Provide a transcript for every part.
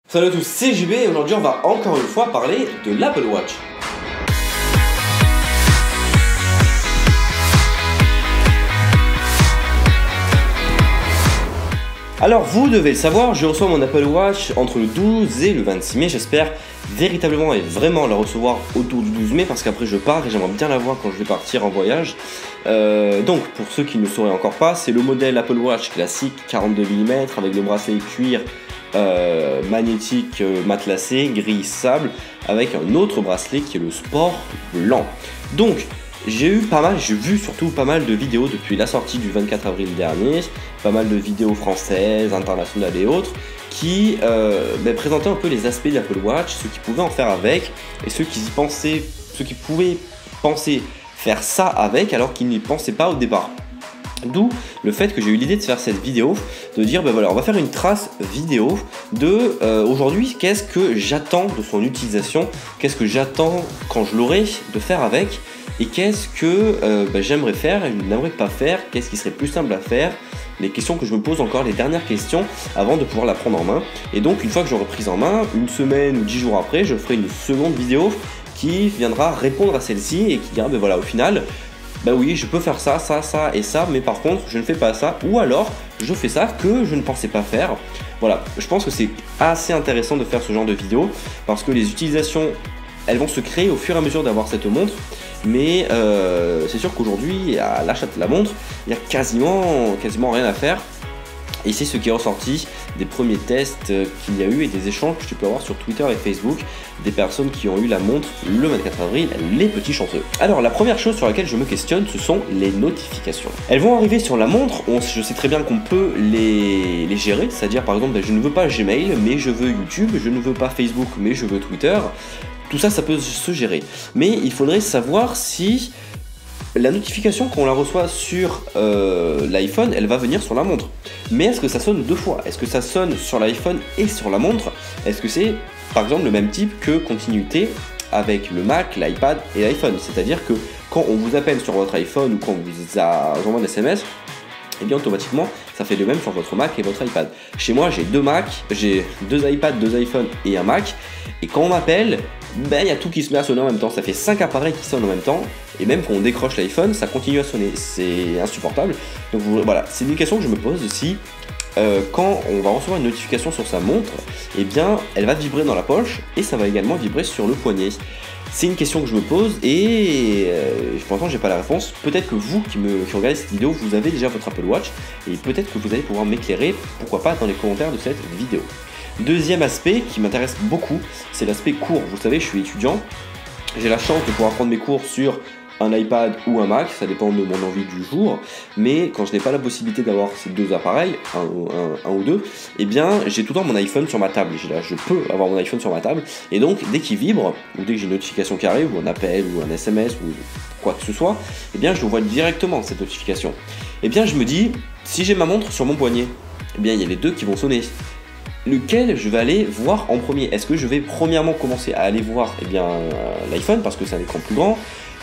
Salut à tous, c'est JB et aujourd'hui on va encore une fois parler de l'Apple Watch. Alors vous devez le savoir, je reçois mon Apple Watch entre le 12 et le 26 mai, j'espère véritablement et vraiment la recevoir autour du 12 mai parce qu'après je pars et j'aimerais bien la voir quand je vais partir en voyage. Donc pour ceux qui ne le sauraient encore pas, c'est le modèle Apple Watch classique 42 mm avec le bracelet cuir magnétique matelassé, gris sable, avec un autre bracelet qui est le Sport blanc. Donc j'ai vu surtout pas mal de vidéos depuis la sortie du 24 avril dernier, pas mal de vidéos françaises, internationales et autres, qui présentaient un peu les aspects de l'Apple Watch, ce qu'ils pouvaient en faire avec, et ceux qui pouvaient penser faire ça avec alors qu'ils n'y pensaient pas au départ. D'où le fait que j'ai eu l'idée de faire cette vidéo, de dire voilà, on va faire une trace vidéo de aujourd'hui, qu'est-ce que j'attends de son utilisation, qu'est-ce que j'attends quand je l'aurai de faire avec, et qu'est-ce que j'aimerais faire et je n'aimerais pas faire, qu'est-ce qui serait plus simple à faire, les questions que je me pose encore, les dernières questions avant de pouvoir la prendre en main. Et donc une fois que j'aurai prise en main, une semaine ou 10 jours après, je ferai une seconde vidéo qui viendra répondre à celle-ci et qui dira voilà, au final, oui, je peux faire ça, ça, ça et ça, mais par contre, je ne fais pas ça, ou alors, je fais ça que je ne pensais pas faire. Voilà, je pense que c'est assez intéressant de faire ce genre de vidéo, parce que les utilisations, elles vont se créer au fur et à mesure d'avoir cette montre, mais c'est sûr qu'aujourd'hui, à l'achat de la montre, il n'y a quasiment rien à faire. Et c'est ce qui est ressorti des premiers tests qu'il y a eu et des échanges que tu peux avoir sur Twitter et Facebook des personnes qui ont eu la montre le 24 avril, les petits chanceux. Alors la première chose sur laquelle je me questionne, ce sont les notifications. Elles vont arriver sur la montre, je sais très bien qu'on peut les gérer, c'est-à-dire par exemple je ne veux pas Gmail mais je veux YouTube, je ne veux pas Facebook mais je veux Twitter. Tout ça, ça peut se gérer. Mais il faudrait savoir si la notification, quand on la reçoit sur l'iPhone, elle va venir sur la montre. Mais est-ce que ça sonne deux fois? Est-ce que ça sonne sur l'iPhone et sur la montre? Est-ce que c'est, par exemple, le même type que continuité avec le Mac, l'iPad et l'iPhone? C'est-à-dire que quand on vous appelle sur votre iPhone ou quand on vous envoie un SMS, et bien automatiquement, ça fait de même sur votre Mac et votre iPad. Chez moi, j'ai deux Mac, j'ai deux iPads, deux iPhones et un Mac. Et quand on m'appelle, il y a tout qui se met à sonner en même temps. Ça fait 5 appareils qui sonnent en même temps. Et même quand on décroche l'iPhone, ça continue à sonner. C'est insupportable. Donc voilà, c'est une question que je me pose aussi. Quand on va recevoir une notification sur sa montre, eh bien, elle va vibrer dans la poche et ça va également vibrer sur le poignet. C'est une question que je me pose et pour l'instant j'ai pas la réponse. Peut-être que vous qui regardez cette vidéo, vous avez déjà votre Apple Watch et peut-être que vous allez pouvoir m'éclairer, pourquoi pas dans les commentaires de cette vidéo. Deuxième aspect qui m'intéresse beaucoup, c'est l'aspect cours. Vous savez, je suis étudiant, j'ai la chance de pouvoir prendre mes cours sur un iPad ou un Mac, ça dépend de mon envie du jour, mais quand je n'ai pas la possibilité d'avoir ces deux appareils, un ou deux, eh bien j'ai tout le temps mon iPhone sur ma table, je peux avoir mon iPhone sur ma table, et donc dès qu'il vibre, ou dès que j'ai une notification qui arrive, ou un appel, ou un SMS, ou quoi que ce soit, eh bien je le vois directement cette notification. Eh bien je me dis, si j'ai ma montre sur mon poignet, eh bien il y a les deux qui vont sonner. Lequel je vais aller voir en premier? Est-ce que je vais premièrement commencer à aller voir l'iPhone, parce que c'est un écran plus grand,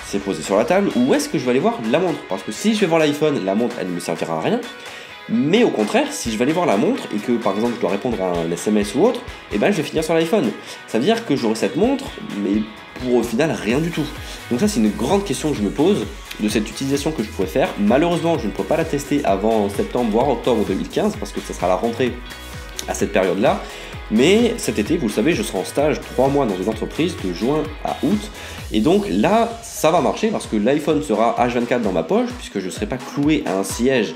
c'est posé sur la table, ou est-ce que je vais aller voir la montre? Parce que si je vais voir l'iPhone, la montre elle ne me servira à rien. Mais au contraire, si je vais aller voir la montre et que par exemple je dois répondre à un SMS ou autre, eh ben je vais finir sur l'iPhone. Ça veut dire que j'aurai cette montre, mais pour au final rien du tout. Donc ça c'est une grande question que je me pose de cette utilisation que je pourrais faire. Malheureusement je ne pourrai pas la tester avant septembre voire octobre 2015 parce que ça sera la rentrée à cette période-là. Mais cet été, vous le savez, je serai en stage 3 mois dans une entreprise de juin à août. Et donc là, ça va marcher parce que l'iPhone sera H24 dans ma poche puisque je ne serai pas cloué à un siège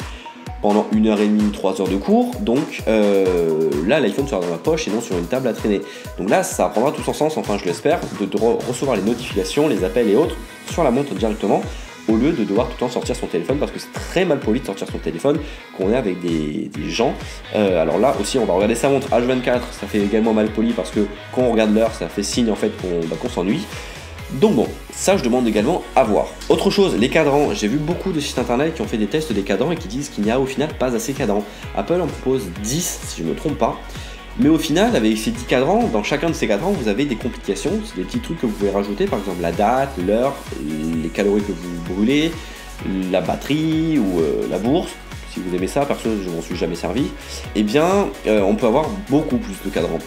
pendant 1h30, 3 heures de cours. Donc là, l'iPhone sera dans ma poche et non sur une table à traîner. Donc là, ça prendra tout son sens, enfin je l'espère, de recevoir les notifications, les appels et autres sur la montre directement, au lieu de devoir tout le temps sortir son téléphone, parce que c'est très mal poli de sortir son téléphone quand on est avec des gens. Alors là aussi on va regarder sa montre H24, ça fait également mal poli parce que quand on regarde l'heure ça fait signe en fait qu'on s'ennuie. Donc bon, ça je demande également à voir. Autre chose, les cadrans. J'ai vu beaucoup de sites internet qui ont fait des tests des cadrans et qui disent qu'il n'y a au final pas assez de cadrans. Apple en propose 10 si je ne me trompe pas. Mais au final, avec ces 10 cadrans, dans chacun de ces cadrans, vous avez des complications, c'est des petits trucs que vous pouvez rajouter, par exemple la date, l'heure, les calories que vous brûlez, la batterie ou la bourse, si si vous aimez ça, perso je m'en suis jamais servi, eh bien on peut avoir beaucoup plus de cadrans.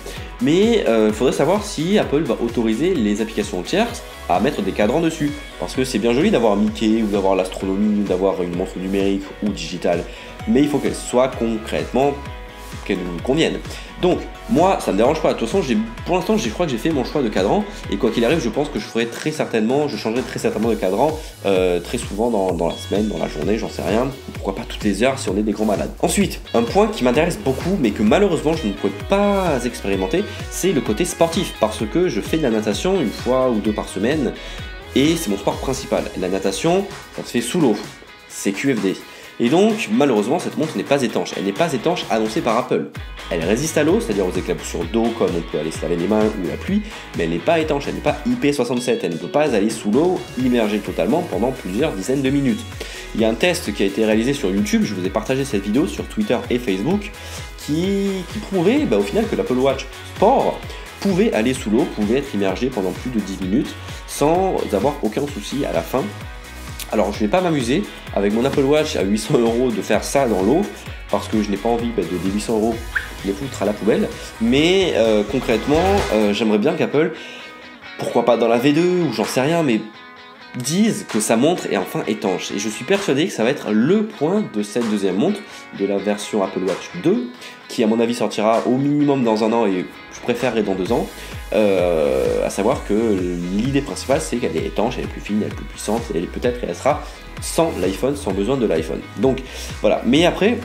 Mais il faudrait savoir si Apple va autoriser les applications tierces à mettre des cadrans dessus. Parce que c'est bien joli d'avoir Mickey, ou d'avoir l'astronomie, ou d'avoir une montre numérique ou digitale, mais il faut qu'elle soit concrètement qu'elle nous convienne. Donc moi ça me dérange pas, de toute façon pour l'instant je crois que j'ai fait mon choix de cadran, et quoi qu'il arrive je pense que je changerai très certainement de cadran très souvent dans la semaine, dans la journée, j'en sais rien, pourquoi pas toutes les heures si on est des grands malades. Ensuite, un point qui m'intéresse beaucoup mais que malheureusement je ne pourrais pas expérimenter, c'est le côté sportif, parce que je fais de la natation une fois ou deux par semaine et c'est mon sport principal. La natation, ça se fait sous l'eau, c'est QFD. Et donc, malheureusement, cette montre n'est pas étanche. Elle n'est pas étanche annoncée par Apple. Elle résiste à l'eau, c'est-à-dire aux éclaboussures d'eau, comme on peut aller se laver les mains ou la pluie, mais elle n'est pas étanche, elle n'est pas IP67, elle ne peut pas aller sous l'eau, immergée totalement pendant plusieurs dizaines de minutes. Il y a un test qui a été réalisé sur YouTube, je vous ai partagé cette vidéo sur Twitter et Facebook, qui prouvait au final que l'Apple Watch Sport pouvait aller sous l'eau, pouvait être immergé pendant plus de 10 minutes, sans avoir aucun souci à la fin. Alors je vais pas m'amuser avec mon Apple Watch à 800 € de faire ça dans l'eau, parce que je n'ai pas envie de des 800 € les foutre à la poubelle, mais concrètement j'aimerais bien qu'Apple, pourquoi pas dans la V2 ou j'en sais rien, mais disent que sa montre est enfin étanche. Et je suis persuadé que ça va être le point de cette deuxième montre, de la version Apple Watch 2, qui à mon avis sortira au minimum dans un an et je préférerais dans 2 ans. À savoir que l'idée principale c'est qu'elle est étanche, elle est plus fine, elle est plus puissante, et peut-être qu'elle sera sans l'iPhone, sans besoin de l'iPhone. Donc voilà, mais après,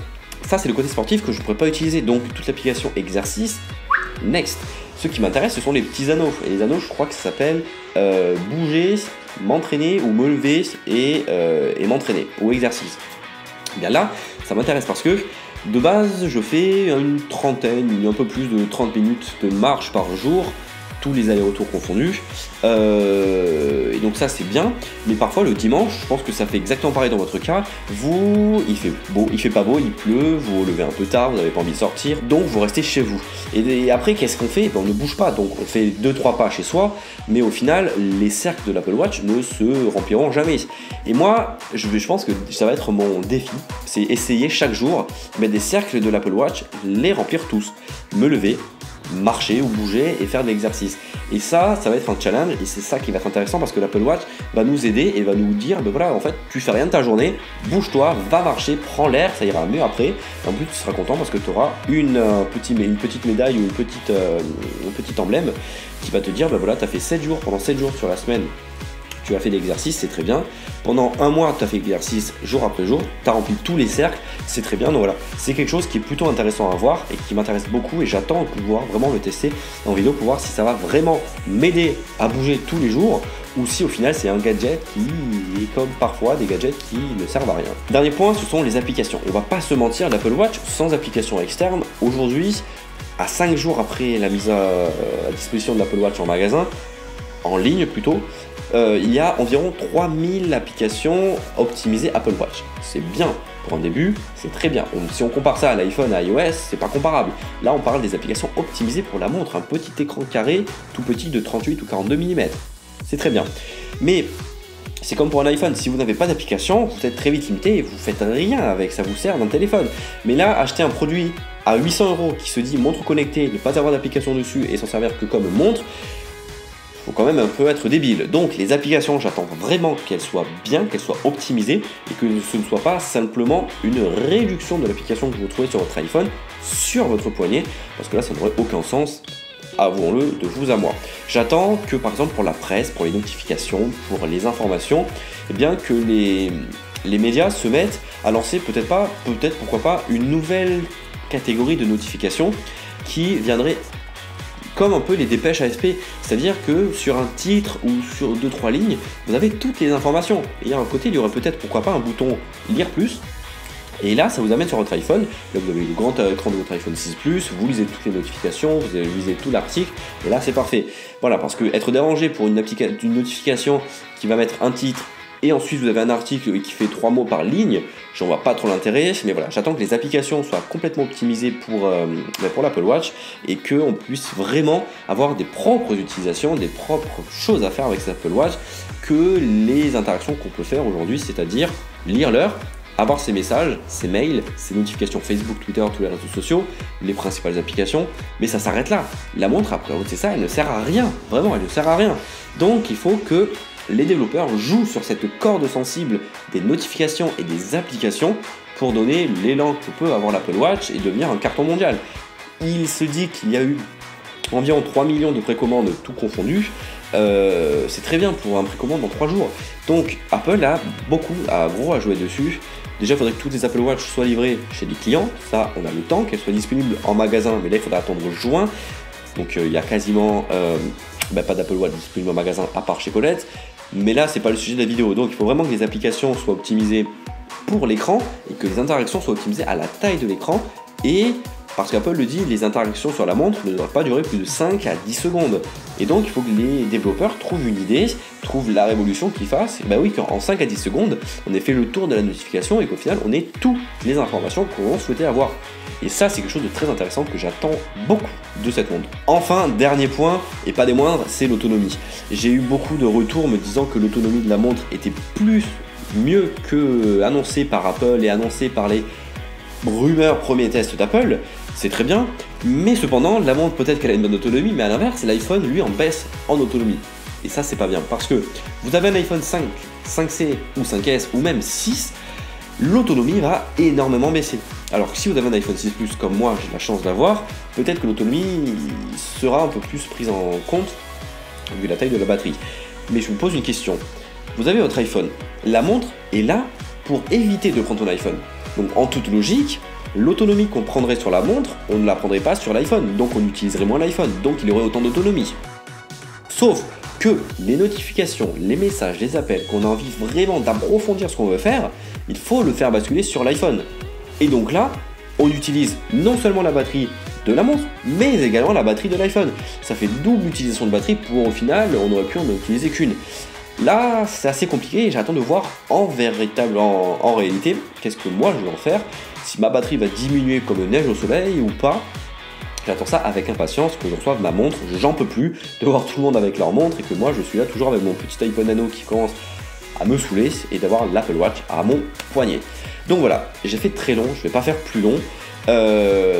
ça c'est le côté sportif que je ne pourrais pas utiliser, donc toute l'application exercice, next. Ce qui m'intéresse ce sont les petits anneaux, et les anneaux je crois que ça s'appelle bouger, m'entraîner ou me lever et m'entraîner, ou exercice. Et bien là, ça m'intéresse parce que de base, je fais une trentaine, un peu plus de 30 minutes de marche par jour, tous les allers-retours confondus, et donc ça c'est bien, mais parfois le dimanche, je pense que ça fait exactement pareil dans votre cas, il fait beau, il fait pas beau, il pleut, vous vous levez un peu tard, vous n'avez pas envie de sortir, donc vous restez chez vous. Et après qu'est-ce qu'on fait? On ne bouge pas, donc on fait 2-3 pas chez soi, mais au final les cercles de l'Apple Watch ne se rempliront jamais. Et moi, je pense que ça va être mon défi, c'est essayer chaque jour, mettre des cercles de l'Apple Watch, les remplir tous, me lever, marcher ou bouger et faire de l'exercice. Et ça va être un challenge, et c'est ça qui va être intéressant parce que l'Apple Watch va nous aider et va nous dire voilà, en fait tu fais rien de ta journée, bouge-toi, va marcher, prends l'air, ça ira mieux après. En plus tu seras content parce que tu auras une petite médaille ou un petit emblème qui va te dire voilà, tu as fait 7 jours, pendant 7 jours sur la semaine tu as fait de l'exercice, c'est très bien. Pendant un mois, tu as fait de l'exercice jour après jour, tu as rempli tous les cercles, c'est très bien. Donc voilà, c'est quelque chose qui est plutôt intéressant à voir et qui m'intéresse beaucoup, et j'attends de pouvoir vraiment le tester en vidéo pour voir si ça va vraiment m'aider à bouger tous les jours ou si au final c'est un gadget qui est comme parfois des gadgets qui ne servent à rien. Dernier point, ce sont les applications. On va pas se mentir, l'Apple Watch sans application externe, aujourd'hui, à 5 jours après la mise à disposition de l'Apple Watch en magasin, en ligne plutôt, il y a environ 3000 applications optimisées Apple Watch. C'est bien, pour un début, c'est très bien. Si on compare ça à l'iPhone, à iOS, c'est pas comparable. Là, on parle des applications optimisées pour la montre, un petit écran carré, tout petit de 38 ou 42 mm. C'est très bien. Mais c'est comme pour un iPhone, si vous n'avez pas d'application, vous êtes très vite limité et vous faites rien avec, ça vous sert d'un téléphone. Mais là, acheter un produit à 800 € qui se dit montre connectée, ne pas avoir d'application dessus et s'en servir que comme montre, faut quand même un peu être débile. Donc les applications, j'attends vraiment qu'elles soient bien, qu'elles soient optimisées et que ce ne soit pas simplement une réduction de l'application que vous trouvez sur votre iPhone sur votre poignet, parce que là ça n'aurait aucun sens, avouons-le, de vous à moi. J'attends que par exemple pour la presse, pour les notifications, pour les informations, eh bien que les médias se mettent à lancer peut-être pourquoi pas une nouvelle catégorie de notifications qui viendrait comme un peu les dépêches AFP, c'est-à-dire que sur un titre ou sur 2-3 lignes, vous avez toutes les informations. Et à un côté, il y aurait peut-être, pourquoi pas, un bouton lire plus. Et là, ça vous amène sur votre iPhone. Là, vous avez le grand écran de votre iPhone 6 Plus, vous lisez toutes les notifications, vous lisez tout l'article, et là, c'est parfait. Voilà, parce que être dérangé pour une notification qui va mettre un titre, et ensuite vous avez un article qui fait 3 mots par ligne, j'en vois pas trop l'intérêt, mais voilà, j'attends que les applications soient complètement optimisées pour l'Apple Watch et qu'on puisse vraiment avoir des propres utilisations, des propres choses à faire avec cet Apple Watch que les interactions qu'on peut faire aujourd'hui, c'est-à-dire lire l'heure, avoir ses messages, ses mails, ses notifications Facebook, Twitter, tous les réseaux sociaux, les principales applications, mais ça s'arrête là. La montre, après c'est ça, elle ne sert à rien, vraiment, elle ne sert à rien. Donc il faut que les développeurs jouent sur cette corde sensible des notifications et des applications pour donner l'élan que peut avoir l'Apple Watch et devenir un carton mondial. Il se dit qu'il y a eu environ 3 millions de précommandes, tout confondu. C'est très bien pour un précommande en 3 jours. Donc Apple a gros à jouer dessus. Déjà, il faudrait que toutes les Apple Watch soient livrées chez les clients. Ça, on a le temps, qu'elles soient disponibles en magasin, mais là, il faudra attendre juin. Donc il y a quasiment pas d'Apple Watch disponible en magasin à part chez Colette. Mais là, c'est pas le sujet de la vidéo. Donc il faut vraiment que les applications soient optimisées pour l'écran et que les interactions soient optimisées à la taille de l'écran. Et parce qu'Apple le dit, les interactions sur la montre ne doivent pas durer plus de 5 à 10 secondes. Et donc il faut que les développeurs trouvent une idée, trouvent la révolution qu'ils fassent. Et oui, qu'en 5 à 10 secondes, on ait fait le tour de la notification et qu'au final, on ait toutes les informations qu'on souhaitait avoir. Et ça, c'est quelque chose de très intéressant que j'attends beaucoup de cette montre. Enfin, dernier point, et pas des moindres, c'est l'autonomie. J'ai eu beaucoup de retours me disant que l'autonomie de la montre était mieux que annoncé par Apple et annoncé par les rumeurs premiers tests d'Apple. C'est très bien, mais cependant, la montre peut-être qu'elle a une bonne autonomie, mais à l'inverse, l'iPhone, lui, en baisse en autonomie. Et ça, c'est pas bien, parce que vous avez un iPhone 5, 5C ou 5S ou même 6, l'autonomie va énormément baisser. Alors que si vous avez un iPhone 6 Plus comme moi, j'ai la chance d'avoir, peut-être que l'autonomie sera un peu plus prise en compte, vu la taille de la batterie. Mais je vous pose une question. Vous avez votre iPhone, la montre est là pour éviter de prendre ton iPhone. Donc en toute logique, l'autonomie qu'on prendrait sur la montre, on ne la prendrait pas sur l'iPhone, donc on utiliserait moins l'iPhone, donc il aurait autant d'autonomie. Sauf que les notifications, les messages, les appels, qu'on a envie vraiment d'approfondir ce qu'on veut faire, il faut le faire basculer sur l'iPhone. Et donc là, on utilise non seulement la batterie de la montre, mais également la batterie de l'iPhone. Ça fait double utilisation de batterie pour au final, on aurait pu en utiliser qu'une. Là, c'est assez compliqué et j'attends de voir en réalité, qu'est-ce que moi je vais en faire, si ma batterie va diminuer comme neige au soleil ou pas. J'attends ça avec impatience, que je reçoive ma montre, j'en peux plus de voir tout le monde avec leur montre et que moi je suis là toujours avec mon petit iPhone Nano qui commence à me saouler et d'avoir l'Apple Watch à mon poignet. Donc voilà, j'ai fait très long, je vais pas faire plus long.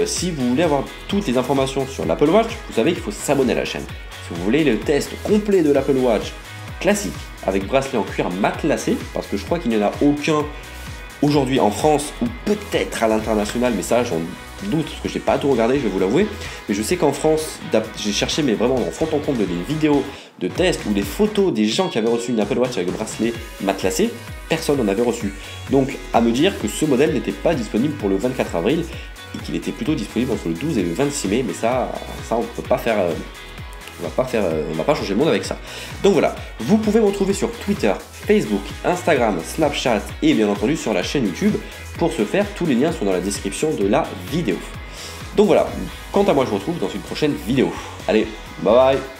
Si vous voulez avoir toutes les informations sur l'Apple Watch, vous savez qu'il faut s'abonner à la chaîne. Si vous voulez le test complet de l'Apple Watch classique avec bracelet en cuir matelassé, parce que je crois qu'il n'y en a aucun aujourd'hui en France ou peut-être à l'international, mais ça j'en doute parce que je n'ai pas tout regardé, je vais vous l'avouer, mais je sais qu'en France, j'ai cherché mais vraiment en fond en compte des vidéos de tests ou des photos des gens qui avaient reçu une Apple Watch avec le bracelet matelassé, personne n'en avait reçu. Donc à me dire que ce modèle n'était pas disponible pour le 24 avril et qu'il était plutôt disponible entre le 12 et le 26 mai, mais ça on ne peut pas faire... on va pas changer le monde avec ça. Donc voilà, vous pouvez me retrouver sur Twitter, Facebook, Instagram, Snapchat et bien entendu sur la chaîne YouTube. Pour ce faire, tous les liens sont dans la description de la vidéo. Donc voilà, quant à moi je vous retrouve dans une prochaine vidéo. Allez, bye bye.